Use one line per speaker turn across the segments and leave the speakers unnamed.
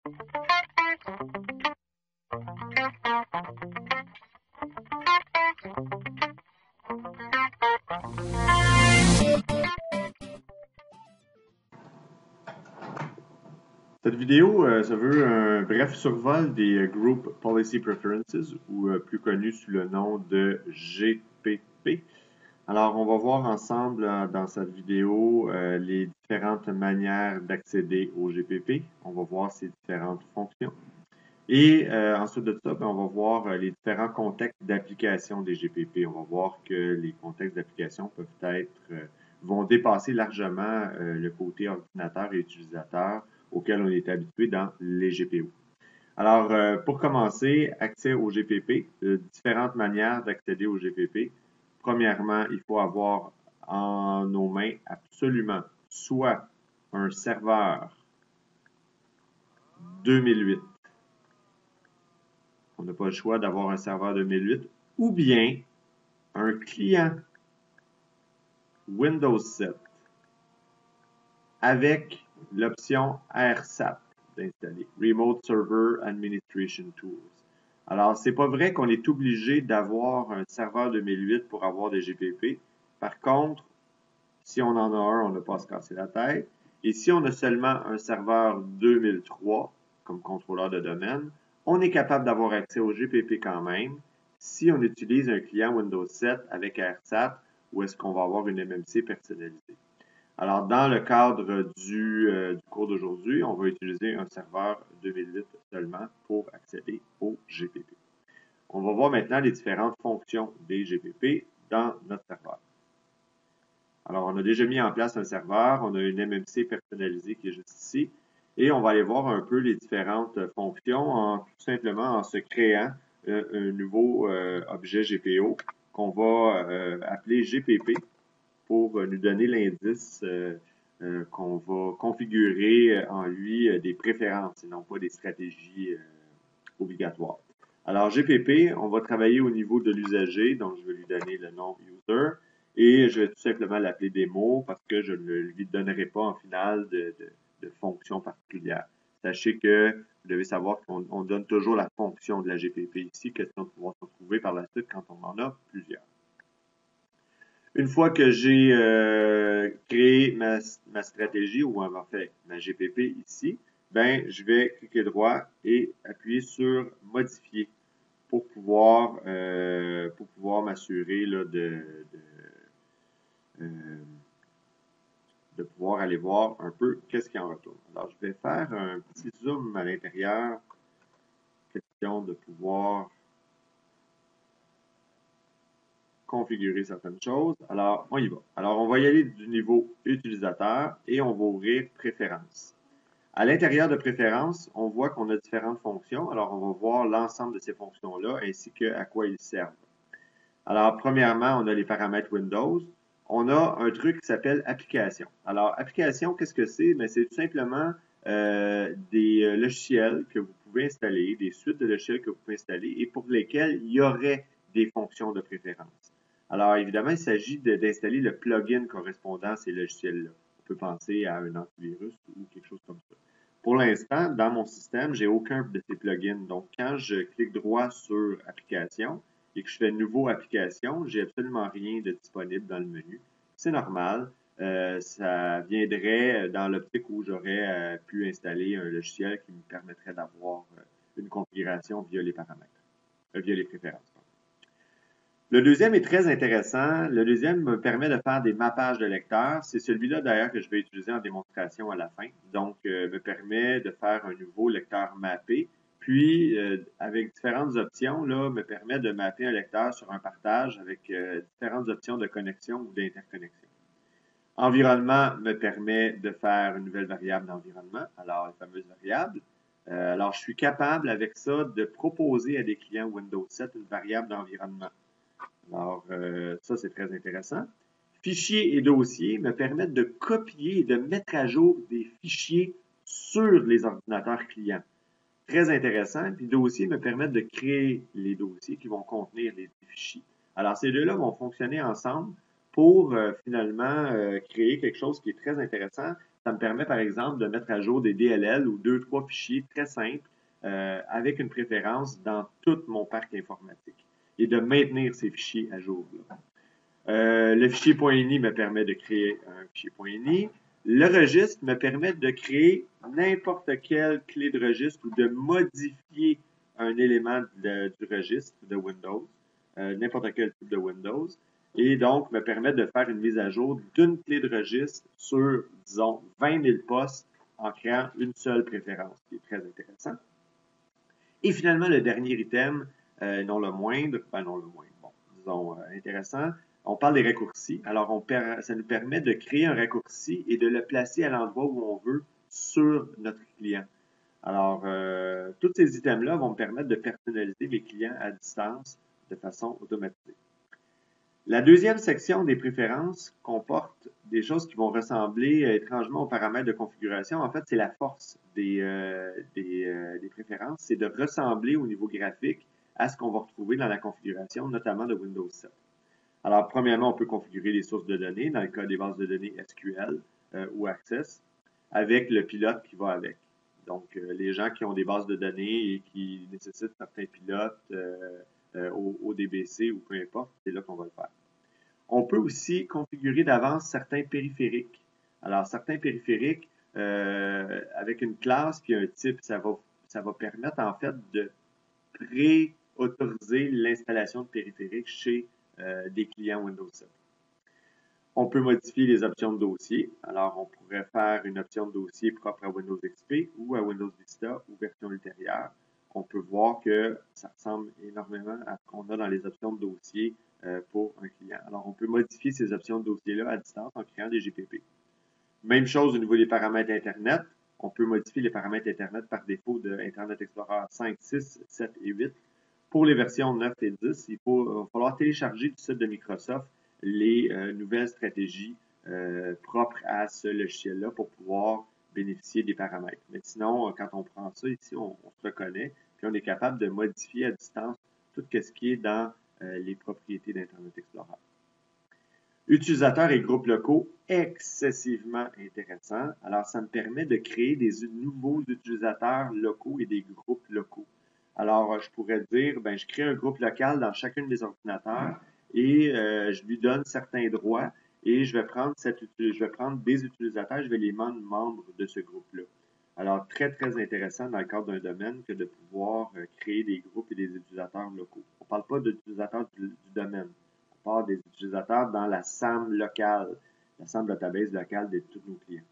Cette vidéo se veut un bref survol des Group Policy Preferences, ou plus connu sous le nom de GPP. Alors, on va voir ensemble dans cette vidéo les différentes manières d'accéder au GPP. On va voir ses différentes fonctions. Et ensuite de ça, on va voir les différents contextes d'application des GPP. On va voir que les contextes d'application vont dépasser largement le côté ordinateur et utilisateur auquel on est habitué dans les GPO. Alors, pour commencer, accès au GPP, différentes manières d'accéder au GPP. Premièrement, il faut avoir en nos mains absolument soit un serveur 2008. On n'a pas le choix d'avoir un serveur 2008 ou bien un client Windows 7 avec l'option RSAT d'installer, Remote Server Administration Tools. Alors, c'est pas vrai qu'on est obligé d'avoir un serveur 2008 pour avoir des GPP. Par contre, si on en a un, on n'a pas à se casser la tête. Et si on a seulement un serveur 2003 comme contrôleur de domaine, on est capable d'avoir accès au GPP quand même si on utilise un client Windows 7 avec RSAT ou est-ce qu'on va avoir une MMC personnalisée. Alors, dans le cadre du cours d'aujourd'hui, on va utiliser un serveur 2008 seulement pour accéder au GPP. On va voir maintenant les différentes fonctions des GPP dans notre serveur. Alors, on a déjà mis en place un serveur, on a une MMC personnalisée qui est juste ici, et on va aller voir un peu les différentes fonctions tout simplement en se créant un nouveau objet GPO qu'on va appeler GPP pour nous donner l'indice qu'on va configurer en lui des préférences et non pas des stratégies obligatoires. Alors, GPP, on va travailler au niveau de l'usager, donc je vais lui donner le nom user et je vais tout simplement l'appeler démo parce que je ne lui donnerai pas en finale de fonction particulière. Sachez que vous devez savoir qu'on donne toujours la fonction de la GPP ici, question de pouvoir se retrouver par la suite quand on en a plusieurs. Une fois que j'ai créé ma stratégie ou en fait ma GPP ici, ben je vais cliquer droit et appuyer sur modifier pour pouvoir m'assurer de pouvoir aller voir un peu qu'est-ce qui en retourne. Alors je vais faire un petit zoom à l'intérieur, question de pouvoir configurer certaines choses. Alors, on y va. Alors, on va y aller du niveau utilisateur et on va ouvrir préférences. À l'intérieur de préférences, on voit qu'on a différentes fonctions. Alors, on va voir l'ensemble de ces fonctions-là ainsi qu'à quoi ils servent. Alors, premièrement, on a les paramètres Windows. On a un truc qui s'appelle application. Alors, application, qu'est-ce que c'est? Ben, c'est tout simplement des logiciels que vous pouvez installer, des suites de logiciels que vous pouvez installer et pour lesquels il y aurait des fonctions de préférence. Alors, évidemment, il s'agit d'installer le plugin correspondant à ces logiciels-là. On peut penser à un antivirus ou quelque chose comme ça. Pour l'instant, dans mon système, j'ai aucun de ces plugins. Donc, quand je clique droit sur Application et que je fais Nouveau Application, j'ai absolument rien de disponible dans le menu. C'est normal. Ça viendrait dans l'optique où j'aurais pu installer un logiciel qui me permettrait d'avoir une configuration via les paramètres, via les préférences. Le deuxième est très intéressant. Le deuxième me permet de faire des mappages de lecteurs. C'est celui-là d'ailleurs que je vais utiliser en démonstration à la fin. Donc, me permet de faire un nouveau lecteur mappé. Puis, avec différentes options, là, me permet de mapper un lecteur sur un partage avec différentes options de connexion ou d'interconnexion. Environnement me permet de faire une nouvelle variable d'environnement, alors la fameuse variable. Alors, je suis capable avec ça de proposer à des clients Windows 7 une variable d'environnement. Alors, ça, c'est très intéressant. Fichiers et dossiers me permettent de copier et de mettre à jour des fichiers sur les ordinateurs clients. Très intéressant. Puis, dossiers me permettent de créer les dossiers qui vont contenir les fichiers. Alors, ces deux-là vont fonctionner ensemble pour finalement créer quelque chose qui est très intéressant Ça me permet, par exemple, de mettre à jour des DLL ou 2-3 fichiers très simples avec une préférence dans tout mon parc informatique et de maintenir ces fichiers à jour. Le fichier .ini me permet de créer un fichier .ini. Le registre me permet de créer n'importe quelle clé de registre ou de modifier un élément du registre de Windows, n'importe quel type de Windows, et donc me permet de faire une mise à jour d'une clé de registre sur, disons, 20 000 postes en créant une seule préférence, ce qui est très intéressant. Et finalement, le dernier item, non le moindre, bon, disons, intéressant, on parle des raccourcis. Alors, ça nous permet de créer un raccourci et de le placer à l'endroit où on veut sur notre client. Alors, tous ces items-là vont me permettre de personnaliser mes clients à distance de façon automatisée. La deuxième section des préférences comporte des choses qui vont ressembler étrangement aux paramètres de configuration. En fait, c'est la force des préférences, c'est de ressembler au niveau graphique à ce qu'on va retrouver dans la configuration, notamment de Windows 7. Alors, premièrement, on peut configurer les sources de données, dans le cas des bases de données SQL ou Access, avec le pilote qui va avec. Donc, les gens qui ont des bases de données et qui nécessitent certains pilotes au DBC ou peu importe, c'est là qu'on va le faire. On peut aussi configurer d'avance certains périphériques. Alors, certains périphériques, avec une classe puis un type, ça va permettre en fait de pré-autoriser l'installation de périphériques chez des clients Windows 7. On peut modifier les options de dossier. Alors, on pourrait faire une option de dossier propre à Windows XP ou à Windows Vista ou version ultérieure. On peut voir que ça ressemble énormément à ce qu'on a dans les options de dossier pour un client. Alors, on peut modifier ces options de dossier-là à distance en créant des GPP. Même chose au niveau des paramètres Internet. On peut modifier les paramètres Internet par défaut de Internet Explorer 5, 6, 7 et 8. Pour les versions 9 et 10, il va falloir télécharger du site de Microsoft les nouvelles stratégies propres à ce logiciel-là pour pouvoir bénéficier des paramètres. Mais sinon, quand on prend ça ici, on se reconnaît, puis on est capable de modifier à distance tout ce qui est dans les propriétés d'Internet Explorer. Utilisateurs et groupes locaux, excessivement intéressant. Alors, ça me permet de créer des nouveaux utilisateurs locaux et des groupes locaux. Alors, je pourrais dire, ben, je crée un groupe local dans chacun des ordinateurs et je lui donne certains droits et je vais prendre des utilisateurs, je vais les rendre membres de ce groupe-là. Alors, très, très intéressant dans le cadre d'un domaine que de pouvoir créer des groupes et des utilisateurs locaux. On ne parle pas d'utilisateurs du domaine. On parle des utilisateurs dans la SAM locale, la SAM database locale de tous nos clients.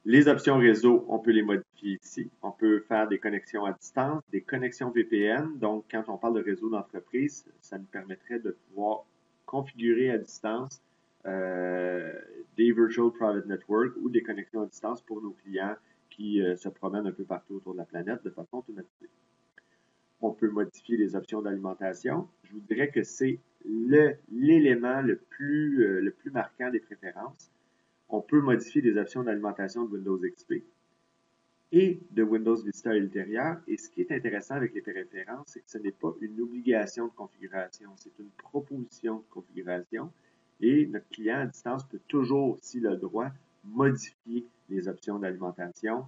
Les options réseau, on peut les modifier ici. On peut faire des connexions à distance, des connexions VPN. Donc, quand on parle de réseau d'entreprise, ça nous permettrait de pouvoir configurer à distance des Virtual Private Network ou des connexions à distance pour nos clients qui se promènent un peu partout autour de la planète de façon automatisée. On peut modifier les options d'alimentation. Je vous dirais que c'est l'élément le plus marquant des préférences. On peut modifier les options d'alimentation de Windows XP et de Windows Vista ultérieur. Et ce qui est intéressant avec les préférences, c'est que ce n'est pas une obligation de configuration, c'est une proposition de configuration. Et notre client à distance peut toujours, s'il a le droit, modifier les options d'alimentation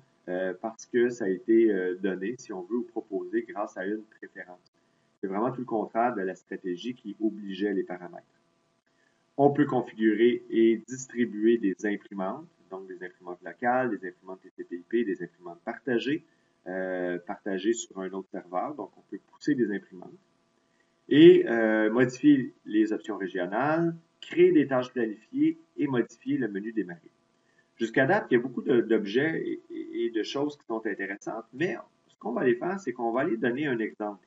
parce que ça a été donné, si on veut, ou proposé grâce à une préférence. C'est vraiment tout le contraire de la stratégie qui obligeait les paramètres. On peut configurer et distribuer des imprimantes, donc des imprimantes locales, des imprimantes TCP/IP, des imprimantes partagées, partagées sur un autre serveur. Donc, on peut pousser des imprimantes et modifier les options régionales, créer des tâches planifiées et modifier le menu démarrer. Jusqu'à date, il y a beaucoup d'objets et de choses qui sont intéressantes, mais ce qu'on va aller faire, c'est qu'on va aller donner un exemple.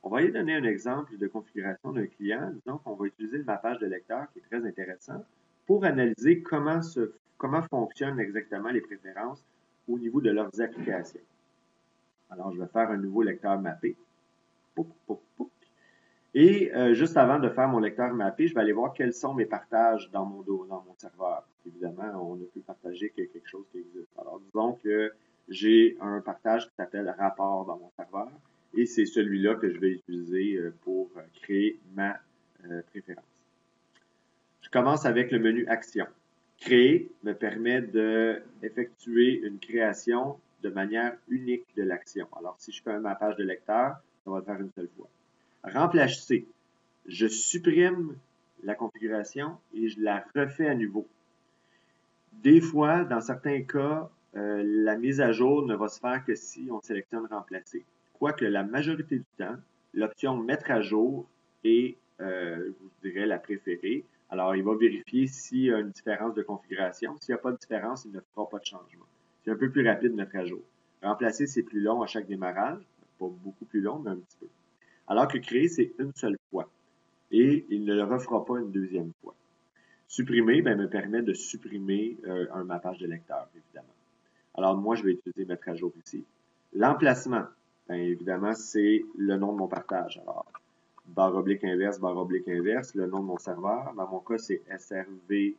On va aller donner un exemple de configuration d'un client. Disons qu'on va utiliser le mappage de lecteur qui est très intéressant pour analyser comment fonctionnent exactement les préférences au niveau de leurs applications. Alors, je vais faire un nouveau lecteur mappé. Et juste avant de faire mon lecteur mappé, je vais aller voir quels sont mes partages dans mon serveur. Évidemment, on ne peut partager que quelque chose qui existe. Alors, disons que j'ai un partage qui s'appelle rapport dans mon serveur. Et c'est celui-là que je vais utiliser pour créer ma préférence. Je commence avec le menu Action. Créer me permet d'effectuer une création de manière unique de l'action. Alors, si je fais un mappage de lecteur, ça va le faire une seule fois. Remplacer, je supprime la configuration et je la refais à nouveau. Des fois, dans certains cas, la mise à jour ne va se faire que si on sélectionne remplacer. Quoique la majorité du temps, l'option mettre à jour est, je vous dirais, la préférée. Alors, il va vérifier s'il y a une différence de configuration. S'il n'y a pas de différence, il ne fera pas de changement. C'est un peu plus rapide de mettre à jour. Remplacer, c'est plus long à chaque démarrage. Pas beaucoup plus long, mais un petit peu. Alors que créer, c'est une seule fois. Et il ne le refera pas une deuxième fois. Supprimer me permet de supprimer un mappage de lecteur, évidemment. Alors, moi, je vais utiliser mettre à jour ici. L'emplacement, évidemment, c'est le nom de mon partage. Alors, barre oblique inverse, le nom de mon serveur. Dans mon cas, c'est SRV-DC1.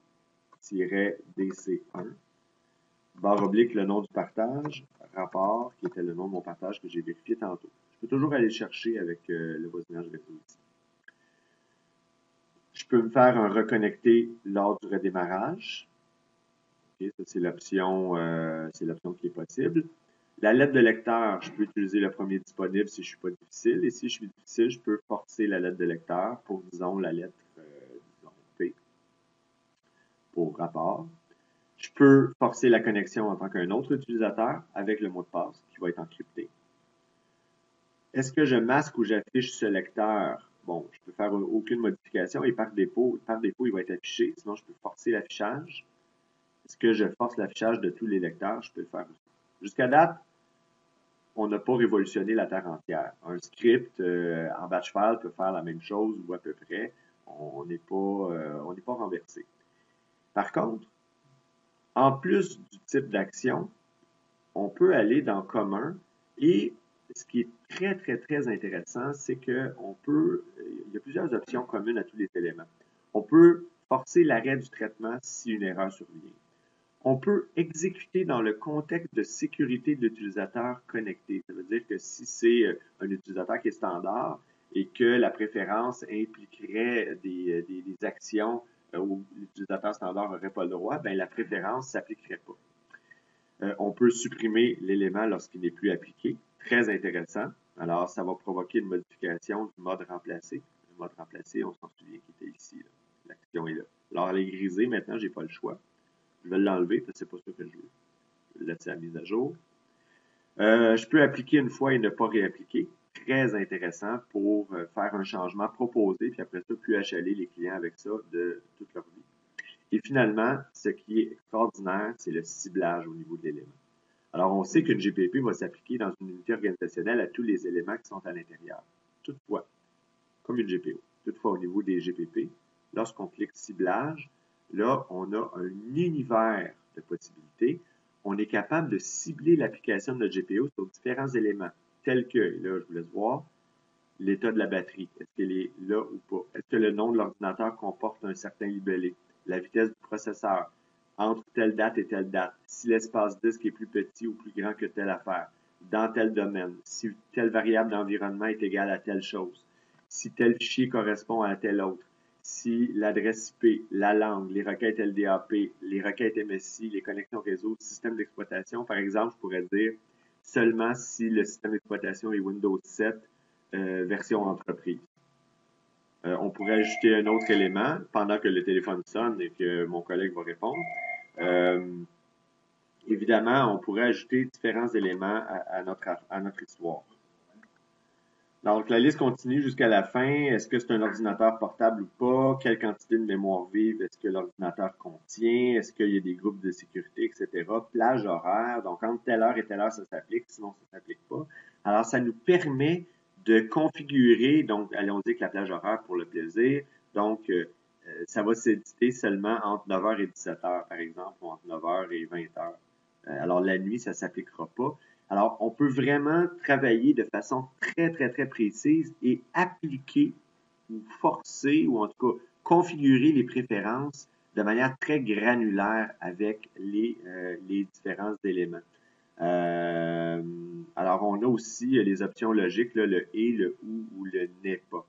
Barre oblique, le nom du partage. Rapport, qui était le nom de mon partage que j'ai vérifié tantôt. Je peux toujours aller le chercher avec le voisinage réseau ici. Je peux me faire un reconnecter lors du redémarrage. Okay, ça, c'est l'option qui est possible. La lettre de lecteur, je peux utiliser le premier disponible si je ne suis pas difficile. Et si je suis difficile, je peux forcer la lettre de lecteur pour, disons, la lettre disons, P pour rapport. Je peux forcer la connexion en tant qu'un autre utilisateur avec le mot de passe qui va être encrypté. Est-ce que je masque ou j'affiche ce lecteur? Bon, je peux faire aucune modification et par défaut, il va être affiché. Sinon, je peux forcer l'affichage. Est-ce que je force l'affichage de tous les lecteurs? Je peux le faire aussi. Jusqu'à date, on n'a pas révolutionné la Terre entière. Un script en batch file peut faire la même chose ou à peu près. On n'est pas renversé. Par contre, en plus du type d'action, on peut aller dans commun et ce qui est très, très, très intéressant, c'est qu'il y a plusieurs options communes à tous les éléments. On peut forcer l'arrêt du traitement si une erreur survient. On peut exécuter dans le contexte de sécurité de l'utilisateur connecté. Ça veut dire que si c'est un utilisateur qui est standard et que la préférence impliquerait des actions où l'utilisateur standard n'aurait pas le droit, la préférence ne s'appliquerait pas. On peut supprimer l'élément lorsqu'il n'est plus appliqué. Très intéressant. Alors, ça va provoquer une modification du mode remplacé. Le mode remplacé, on s'en souvient qui était ici. L'action est là. Alors, elle est grisée. Maintenant, je n'ai pas le choix. Je vais l'enlever parce que c'est pas ça que je veux. Je vais laisser la mise à jour. Je peux appliquer une fois et ne pas réappliquer. Très intéressant pour faire un changement proposé, puis après ça, plus achaler les clients avec ça de toute leur vie. Et finalement, ce qui est extraordinaire, c'est le ciblage au niveau de l'élément. Alors, on sait qu'une GPP va s'appliquer dans une unité organisationnelle à tous les éléments qui sont à l'intérieur. Toutefois, comme une GPO. Toutefois, au niveau des GPP, lorsqu'on clique ciblage, là, on a un univers de possibilités. On est capable de cibler l'application de notre GPO sur différents éléments, tels que, là, je vous laisse voir, l'état de la batterie. Est-ce qu'elle est là ou pas? Est-ce que le nom de l'ordinateur comporte un certain libellé? La vitesse du processeur, entre telle date et telle date, si l'espace disque est plus petit ou plus grand que telle affaire, dans tel domaine, si telle variable d'environnement est égale à telle chose, si tel fichier correspond à tel autre, si l'adresse IP, la langue, les requêtes LDAP, les requêtes MSI, les connexions réseau, système d'exploitation, par exemple, je pourrais dire seulement si le système d'exploitation est Windows 7 version entreprise. On pourrait ajouter un autre élément pendant que le téléphone sonne et que mon collègue va répondre. Évidemment, on pourrait ajouter différents éléments à notre histoire. Donc, la liste continue jusqu'à la fin. Est-ce que c'est un ordinateur portable ou pas? Quelle quantité de mémoire vive est-ce que l'ordinateur contient? Est-ce qu'il y a des groupes de sécurité, etc.? Plage horaire. Donc, entre telle heure et telle heure, ça s'applique. Sinon, ça ne s'applique pas. Alors, ça nous permet de configurer, donc, allons dire que la plage horaire pour le plaisir. Donc, ça va s'éditer seulement entre 9h et 17h, par exemple, ou entre 9h et 20h. Alors, la nuit, ça ne s'appliquera pas. Alors, on peut vraiment travailler de façon très, très, très précise et appliquer ou forcer, ou en tout cas configurer les préférences de manière très granulaire avec les différents éléments. Alors, on a aussi les options logiques, là, le « et », le « ou » le « n'est pas ».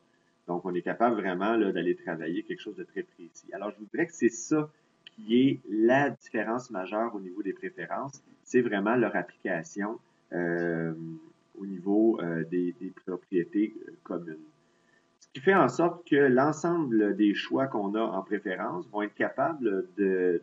Donc, on est capable vraiment d'aller travailler quelque chose de très précis. Alors, je vous dirais que c'est ça qui est la différence majeure au niveau des préférences, c'est vraiment leur application au niveau des propriétés communes. Ce qui fait en sorte que l'ensemble des choix qu'on a en préférence vont être capables de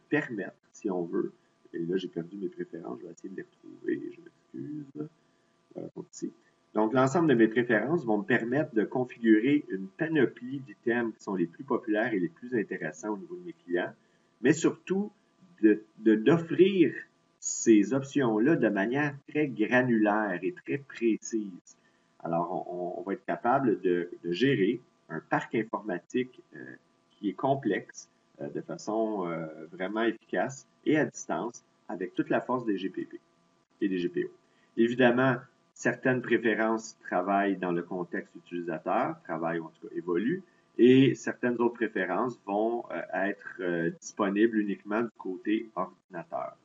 permettre, si on veut, et là j'ai perdu mes préférences, je vais essayer de les retrouver, je m'excuse, voilà, ici. Donc l'ensemble de mes préférences vont me permettre de configurer une panoplie d'items qui sont les plus populaires et les plus intéressants au niveau de mes clients, mais surtout d'offrir ces options-là de manière très granulaire et très précise. Alors, on va être capable de gérer un parc informatique qui est complexe de façon vraiment efficace et à distance avec toute la force des GPP et des GPO. Évidemment, certaines préférences travaillent dans le contexte utilisateur, travaillent ou en tout cas évoluent, et certaines autres préférences vont être disponibles uniquement du côté ordinateur.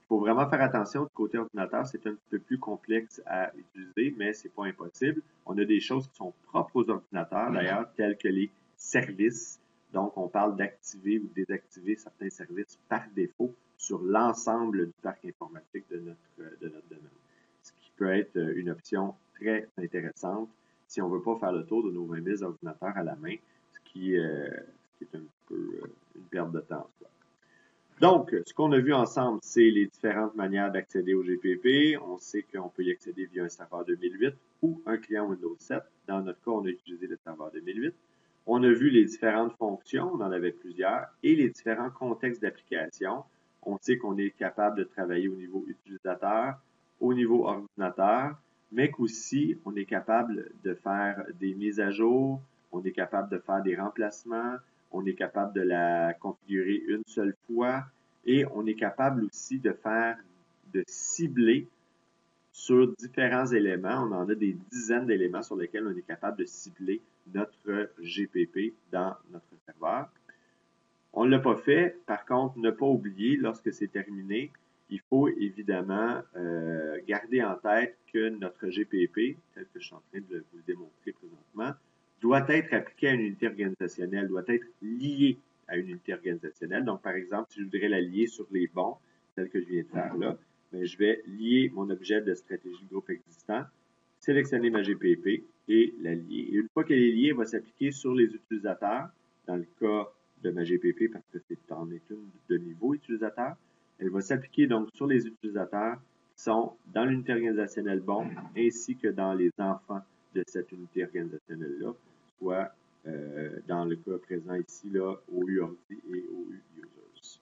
Il faut vraiment faire attention du côté ordinateur, c'est un peu plus complexe à utiliser, mais c'est pas impossible. On a des choses qui sont propres aux ordinateurs, d'ailleurs, telles que les services. Donc, on parle d'activer ou de désactiver certains services par défaut sur l'ensemble du parc informatique de notre domaine. Ce qui peut être une option très intéressante si on ne veut pas faire le tour de nos 20 000 ordinateurs à la main, ce qui est un peu une perte de temps. Donc, ce qu'on a vu ensemble, c'est les différentes manières d'accéder au GPP. On sait qu'on peut y accéder via un serveur 2008 ou un client Windows 7. Dans notre cas, on a utilisé le serveur 2008. On a vu les différentes fonctions, on en avait plusieurs, et les différents contextes d'application. On sait qu'on est capable de travailler au niveau utilisateur, au niveau ordinateur, mais qu'aussi, on est capable de faire des mises à jour, on est capable de faire des remplacements, on est capable de la configurer une seule fois et on est capable aussi de cibler sur différents éléments. On en a des dizaines d'éléments sur lesquels on est capable de cibler notre GPP dans notre serveur. On ne l'a pas fait. Par contre, ne pas oublier, lorsque c'est terminé, il faut évidemment garder en tête que notre GPP, tel que je suis en train de vous le démontrer présentement, doit être appliqué à une unité organisationnelle, doit être lié à une unité organisationnelle. Donc, par exemple, si je voudrais la lier sur les bons, tel que je viens de faire là, bien, je vais lier mon objet de stratégie de groupe existant, sélectionner ma GPP et la lier. Et une fois qu'elle est liée, elle va s'appliquer sur les utilisateurs, dans le cas de ma GPP, parce que c'est en est une de niveau utilisateur. Elle va s'appliquer donc sur les utilisateurs qui sont dans l'unité organisationnelle bon, ainsi que dans les enfants de cette unité organisationnelle-là, soit dans le cas présent ici, là, OU Ordi et OU Users.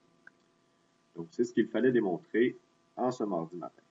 Donc, c'est ce qu'il fallait démontrer en ce mardi matin.